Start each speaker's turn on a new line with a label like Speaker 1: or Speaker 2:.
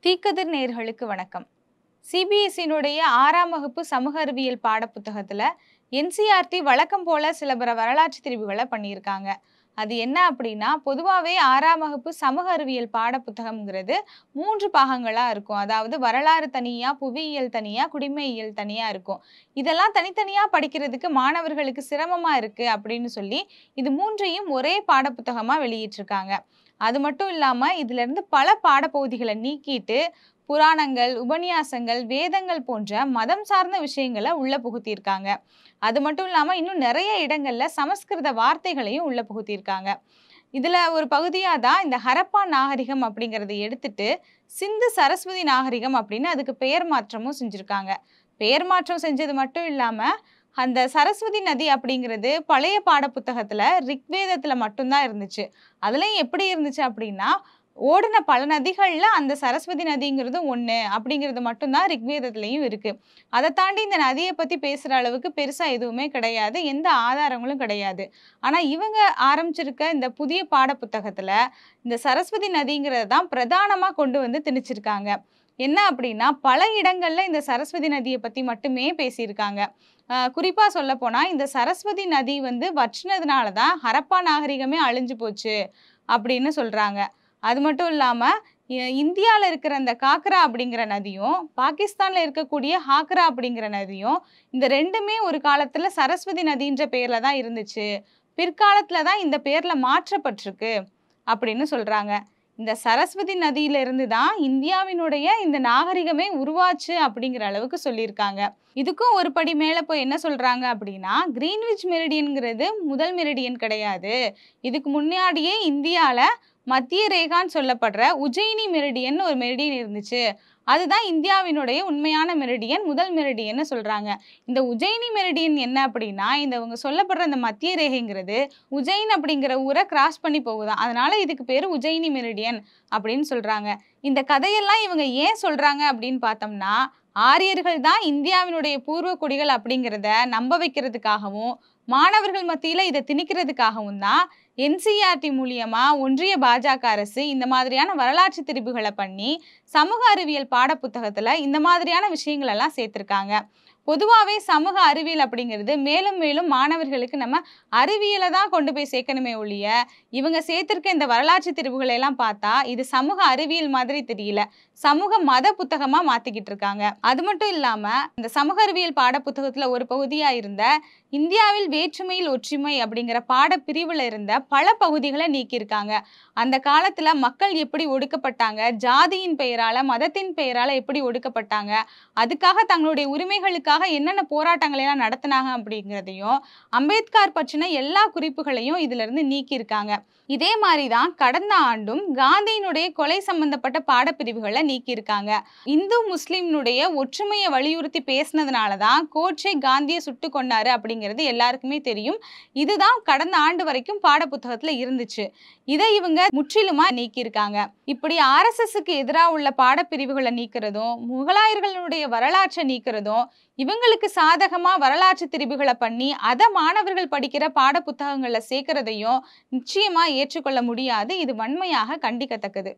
Speaker 1: தீக்கதிர் நேயர்களுக்கு வணக்கம். சிபிஎஸ்இனுடைய 6ஆம் வகுப்பு சமூக அறிவியல் பாடப்புத்தகத்துல என்சிஆர்டி வழக்கம் போல சில வரலாற்று திரிவுகளை பண்ணியிருக்காங்க. அது என்ன அப்படின்னா, பொதுவாகவே 6ஆம் வகுப்பு சமூக அறிவியல் பாடப்புத்தகம்ங்கிறது 3 பாகங்களா இருக்கும். அதாவது வரலாறு தனியா, புவியியல் தனியா, குடிமையியல் தனியா இருக்கும். இதெல்லாம் தனித்தனியா படிக்கிறதுக்கு மாணவர்களுக்கு சிரமமா இருக்கு அப்படின்னு சொல்லி இது 3ஐயும் ஒரே பாடப்புத்தகமா வெளியிட்டிருக்காங்க. அது மட்டும் இல்லாம இதுல இருந்து பல பாடப்பகுதிகளை நீக்கிட்டு புராணங்கள், உபன்யாசங்கள், வேதங்கள் போன்ற மதம் சார்ந்த விஷயங்களை உள்ள புகுத்தியிருக்காங்க. அது மட்டும் இல்லாம இன்னும் நிறைய இடங்கள்ல சமஸ்கிருத வார்த்தைகளையும் உள்ள புகுத்தியிருக்காங்க. இதுல ஒரு பகுதியா தான் இந்த ஹரப்பா நாகரிகம் அப்படிங்கறத எடுத்துட்டு சிந்து சரஸ்வதி நாகரிகம் அப்படின்னு அதுக்கு பெயர் மாற்றமும் செஞ்சிருக்காங்க. பெயர் மாற்றம் செஞ்சது மட்டும் இல்லாம அந்த சரஸ்வதி நதி அப்படிங்கிறது பழைய பாடப்புத்தகத்துல ரிக்வேதத்துல மட்டும்தான் இருந்துச்சு. அதுலயும் எப்படி இருந்துச்சு அப்படின்னா, ஓடின பல நதிகள்ல அந்த சரஸ்வதி நதிங்கிறது ஒண்ணு அப்படிங்கிறது மட்டும்தான் ரிக்வேதத்திலையும் இருக்கு. அதை தாண்டி இந்த நதியை பத்தி பேசுற அளவுக்கு பெருசா எதுவுமே கிடையாது, எந்த ஆதாரங்களும் கிடையாது. ஆனா இவங்க ஆரம்பிச்சிருக்க இந்த புதிய பாடப்புத்தகத்துல இந்த சரஸ்வதி நதிங்கிறத தான் பிரதானமா கொண்டு வந்து திணிச்சிருக்காங்க. என்ன அப்படின்னா, பல இடங்கள்ல இந்த சரஸ்வதி நதியை பத்தி மட்டுமே பேசியிருக்காங்க. குறிப்பா சொல்ல போனா இந்த சரஸ்வதி நதி வந்து வற்றினதுனால தான் ஹரப்பா நாகரிகமே அழிஞ்சு போச்சு அப்படின்னு சொல்றாங்க. அது மட்டும் இல்லாம இந்தியாவில் இருக்கிற இந்த காக்ரா அப்படிங்கிற நதியும், பாகிஸ்தான்ல இருக்கக்கூடிய ஹாக்ரா அப்படிங்கிற நதியும், இந்த ரெண்டுமே ஒரு காலத்துல சரஸ்வதி நதின்ற பேர்ல தான் இருந்துச்சு. பிற்காலத்துல தான் இந்த பேர்ல மாற்றப்பட்டிருக்கு அப்படின்னு சொல்றாங்க. இந்த சரஸ்வதி நதியிலிருந்து தான் இந்தியாவினுடைய இந்த நாகரிகமே உருவாச்சு அப்படிங்கிற அளவுக்கு சொல்லியிருக்காங்க. இதுக்கும் ஒரு படி மேல போய் என்ன சொல்றாங்க அப்படின்னா, கிரீன்விச் மெரிடியன்ங்கிறது முதல் மெரிடியன் கிடையாது. இதுக்கு முன்னாடியே இந்தியால மத்திய ரேகான்னு சொல்லப்படுற உஜ்ஜயினி மெரிடியன் ஒரு மெரிடியன் இருந்துச்சு. அதுதான் இந்தியாவினுடைய உண்மையான மெரிடியன், முதல் மெரிடியன்னு சொல்றாங்க. இந்த உஜ்ஜயினி மெரிடியன் என்ன அப்படின்னா, இவங்க சொல்லப்படுற இந்த மத்திய ரேகைங்கிறது உஜ்ஜைன் அப்படிங்கிற ஊரை கிராஸ் பண்ணி போகுதாம். அதனால இதுக்கு பேரு உஜ்ஜயினி மெரிடியன் அப்படின்னு சொல்றாங்க. இந்த கதையெல்லாம் இவங்க ஏன் சொல்றாங்க அப்படின்னு பார்த்தோம்னா, ஆரியர்கள் தான் இந்தியாவினுடைய பூர்வ குடிகள் அப்படிங்கிறத நம்ப வைக்கிறதுக்காகவும், மாணவர்கள் மத்தியில இதை திணிக்கிறதுக்காகவும் தான் என்சிஆர்டி மூலியமா ஒன்றிய பாஜக அரசு இந்த மாதிரியான வரலாற்று திரிபுகளை பண்ணி சமூக அறிவியல் பாடப்புத்தகத்துல இந்த மாதிரியான விஷயங்கள் எல்லாம் சேர்த்திருக்காங்க. பொதுவாகவே சமூக அறிவியல் அப்படிங்கிறது மேலும் மேலும் மாணவர்களுக்கு நம்ம அறிவியலை தான் கொண்டு போய் சேர்க்கணுமே ஒழிய, இவங்க சேர்த்திருக்க இந்த வரலாற்று திரிவுகளை எல்லாம் பார்த்தா இது சமூக அறிவியல் மாதிரி தெரியல, சமூக மத புத்தகமா மாத்திக்கிட்டு இருக்காங்க. அது மட்டும் இல்லாம இந்த சமூக அறிவியல் பாட புத்தகத்துல ஒரு பகுதியா இருந்த இந்தியாவில் வேற்றுமையில் ஒற்றுமை அப்படிங்கிற பாடப்பிரிவுல இருந்த பல பகுதிகளை நீக்கியிருக்காங்க. அந்த காலத்துல மக்கள் எப்படி ஒடுக்கப்பட்டாங்க, ஜாதியின் பெயரால, மதத்தின் பெயரால எப்படி ஒடுக்கப்பட்டாங்க, அதுக்காக தங்களுடைய உரிமைகளுக்காக என்னென்ன போராட்டங்களை எல்லாம் நடத்தினாங்க அப்படிங்கிறதையும், அம்பேத்கர் பற்றின எல்லா குறிப்புகளையும் இதுல இருந்து நீக்கியிருக்காங்க. இதே மாதிரிதான் கடந்த ஆண்டும் காந்தியினுடைய கொலை சம்பந்தப்பட்ட பாடப்பிரிவுகளை நீக்கியிருக்காங்க. இந்து முஸ்லிம்னுடைய ஒற்றுமையை வலியுறுத்தி பேசினதுனாலதான் கோட்சே காந்தியை சுட்டு கொண்டாரு அப்படிங்கிறது எல்லாருக்குமே தெரியும். இதுதான் கடந்த ஆண்டு வரைக்கும் பாடப்புத்தகத்துல இருந்துச்சு. இதை இவங்க முற்றிலுமா நீக்கியிருக்காங்க. இப்படி RSSக்கு எதிராக உள்ள பாடப்பிரிவுகளை நீக்கிறதும், முகலாயர்களுடைய வரலாற்றை நீக்கிறதும், இவங்களுக்கு சாதகமா வரலாற்று திரிபுகளை பண்ணி அதை மாணவர்கள் படிக்கிற பாட புத்தகங்கள்ல சேர்க்கிறதையும் நிச்சயமா ஏற்றுக்கொள்ள முடியாது. இது வன்மையாக கண்டிக்கத்தக்கது.